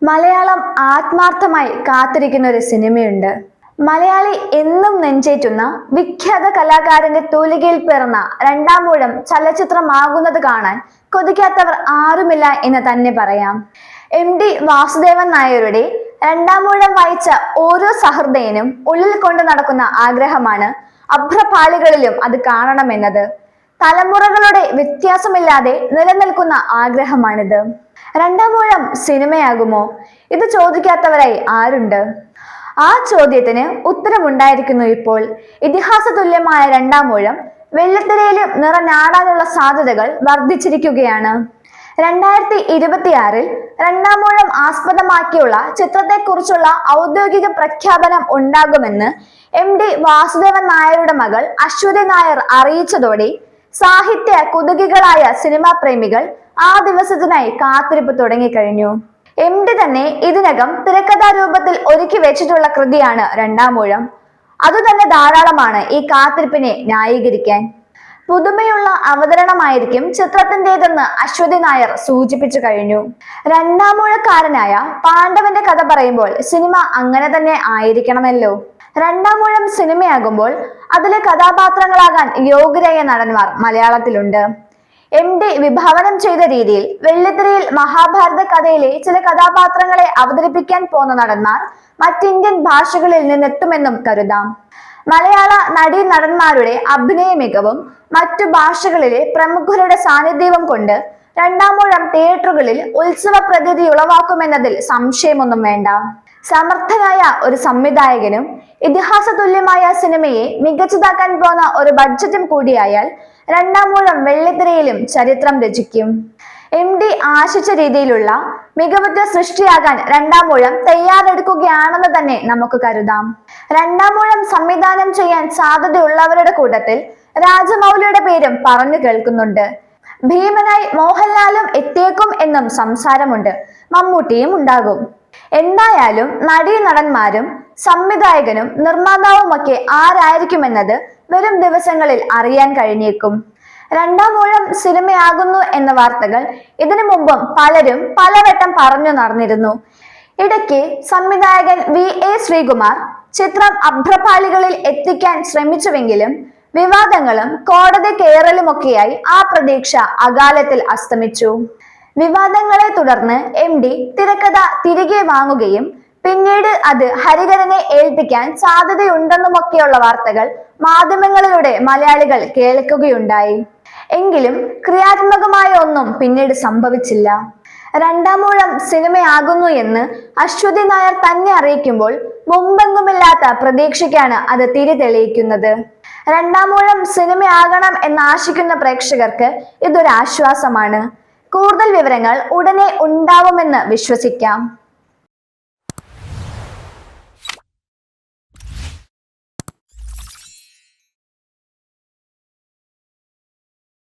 മലയാളം ആത്മാർത്ഥമായി കാത്തിരിക്കുന്ന ഒരു സിനിമയുണ്ട്. മലയാളി എന്നും നെഞ്ചേറ്റുന്ന വിഖ്യാത കലാകാരന്റെ തൂലികയിൽ പിറന്ന രണ്ടാമൂഴം ചലച്ചിത്രമാകുന്നത് കാണാൻ കൊതിക്കാത്തവർ ആരുമില്ല എന്ന് തന്നെ പറയാം. MD വാസുദേവൻ നായരുടെ രണ്ടാമൂഴം വായിച്ച ഓരോ സഹൃദയനും ഉള്ളിൽ കൊണ്ടു നടക്കുന്ന ആഗ്രഹമാണ് അഭ്രപാളികളിലും അത് കാണണമെന്നത്. തലമുറകളുടെ വ്യത്യാസമില്ലാതെ നിലനിൽക്കുന്ന ആഗ്രഹമാണിത്. രണ്ടാമൂഴം സിനിമയാകുമോ? ഇത് ചോദിക്കാത്തവരായി ആരുണ്ട്? ആ ചോദ്യത്തിന് ഉത്തരമുണ്ടായിരിക്കുന്നു ഇപ്പോൾ. ഇതിഹാസ തുല്യമായ രണ്ടാമൂഴം വെള്ളിത്തിരയിലും നിറഞ്ഞാടാനുള്ള സാധ്യതകൾ വർദ്ധിച്ചിരിക്കുകയാണ്. 2026 രണ്ടാമൂഴം ആസ്പദമാക്കിയുള്ള ചിത്രത്തെക്കുറിച്ചുള്ള ഔദ്യോഗിക പ്രഖ്യാപനം ഉണ്ടാകുമെന്ന് MD വാസുദേവൻ നായരുടെ മകൾ അശ്വതി നായർ അറിയിച്ചതോടെ സാഹിത്യ കുതുകികളായ സിനിമാ പ്രേമികൾ ആ ദിവസത്തിനായി കാത്തിരിപ്പ് തുടങ്ങിക്കഴിഞ്ഞു. MD തന്നെ ഇതിനകം തിരക്കഥാരൂപത്തിൽ ഒരുക്കി വെച്ചിട്ടുള്ള കൃതിയാണ് രണ്ടാമൂഴം. അതുതന്നെ ധാരാളമാണ് ഈ കാത്തിരിപ്പിനെ ന്യായീകരിക്കാൻ. പുതുമയുള്ള അവതരണമായിരിക്കും ചിത്രത്തിൻ്റെതെന്ന് അശ്വതി നായർ സൂചിപ്പിച്ചു കഴിഞ്ഞു. രണ്ടാമൂഴക്കാരനായ പാണ്ഡവന്റെ കഥ പറയുമ്പോൾ സിനിമ അങ്ങനെ തന്നെ ആയിരിക്കണമല്ലോ. രണ്ടാമൂഴം സിനിമയാകുമ്പോൾ അതിലെ കഥാപാത്രങ്ങളാകാൻ യോഗ്യരായ നടന്മാർ മലയാളത്തിലുണ്ട്. MD വിഭാവനം ചെയ്ത രീതിയിൽ വെള്ളിത്തിരയിൽ മഹാഭാരത കഥയിലെ ചില കഥാപാത്രങ്ങളെ അവതരിപ്പിക്കാൻ പോന്ന നടന്മാർ മറ്റിന്ത്യൻ ഭാഷകളിൽ നിന്നെത്തുമെന്നും കരുതാം. മലയാള നടീ നടന്മാരുടെ അഭിനയ മികവും മറ്റു ഭാഷകളിലെ പ്രമുഖരുടെ സാന്നിധ്യവും കൊണ്ട് രണ്ടാമൂഴം തിയേറ്ററുകളിൽ ഉത്സവ പ്രതീതി ഉളവാക്കുമെന്നതിൽ സംശയമൊന്നും വേണ്ട. സമർത്ഥനായ ഒരു സംവിധായകനും ഇതിഹാസ തുല്യമായ സിനിമയെ മികച്ചതാക്കാൻ പോന്ന ഒരു ബഡ്ജറ്റും കൂടിയായാൽ രണ്ടാമൂഴം വെള്ളിത്തിരയിലും ചരിത്രം രചിക്കും. MD ആശിച്ച രീതിയിലുള്ള മികവുറ്റ സൃഷ്ടിയാകാൻ രണ്ടാമൂഴം തയ്യാറെടുക്കുകയാണെന്ന് തന്നെ നമുക്ക് കരുതാം. രണ്ടാമൂഴം സംവിധാനം ചെയ്യാൻ സാധ്യതയുള്ളവരുടെ കൂട്ടത്തിൽ രാജമൗലിയുടെ പേരും പറഞ്ഞു കേൾക്കുന്നുണ്ട്. ഭീമനായി മോഹൻലാലും എത്തിയേക്കും എന്നും സംസാരമുണ്ട്. മമ്മൂട്ടിയും ഉണ്ടാകും. എന്തായാലും നടീ നടന്മാരും സംവിധായകനും നിർമ്മാതാവുമൊക്കെ ആരായിരിക്കുമെന്നത് വരും ദിവസങ്ങളിൽ അറിയാൻ കഴിഞ്ഞേക്കും. രണ്ടാമൂഴം സിനിമയാകുന്നു എന്ന വാർത്തകൾ ഇതിനു മുമ്പും പലരും പലവട്ടം പറഞ്ഞു നടന്നിരുന്നു. ഇടയ്ക്ക് സംവിധായകൻ VA ശ്രീകുമാർ ചിത്രം അഭ്രപാളികളിൽ എത്തിക്കാൻ ശ്രമിച്ചുവെങ്കിലും വിവാദങ്ങളും കോടതി കയറലുമൊക്കെയായി ആ പ്രതീക്ഷ അകാലത്തിൽ അസ്തമിച്ചു. വിവാദങ്ങളെ തുടർന്ന് MD തിരക്കഥ തിരികെ വാങ്ങുകയും പിന്നീട് അത് ഹരിഹരനെ ഏൽപ്പിക്കാൻ സാധ്യതയുണ്ടെന്നുമൊക്കെയുള്ള വാർത്തകൾ മാധ്യമങ്ങളിലൂടെ മലയാളികൾ കേൾക്കുകയുണ്ടായി. എങ്കിലും ക്രിയാത്മകമായ ഒന്നും പിന്നീട് സംഭവിച്ചില്ല. രണ്ടാമൂഴം സിനിമയാകുന്നു എന്ന് അശ്വതി നായർ തന്നെ അറിയിക്കുമ്പോൾ മുമ്പെങ്ങുമില്ലാത്ത പ്രതീക്ഷയ്ക്കാണ് അത് തിരി തെളിയിക്കുന്നത്. രണ്ടാമൂഴം സിനിമയാകണം എന്നാശിക്കുന്ന പ്രേക്ഷകർക്ക് ഇതൊരു ആശ്വാസമാണ്. കൂടുതൽ വിവരങ്ങൾ ഉടനെ ഉണ്ടാവുമെന്ന് വിശ്വസിക്കാം.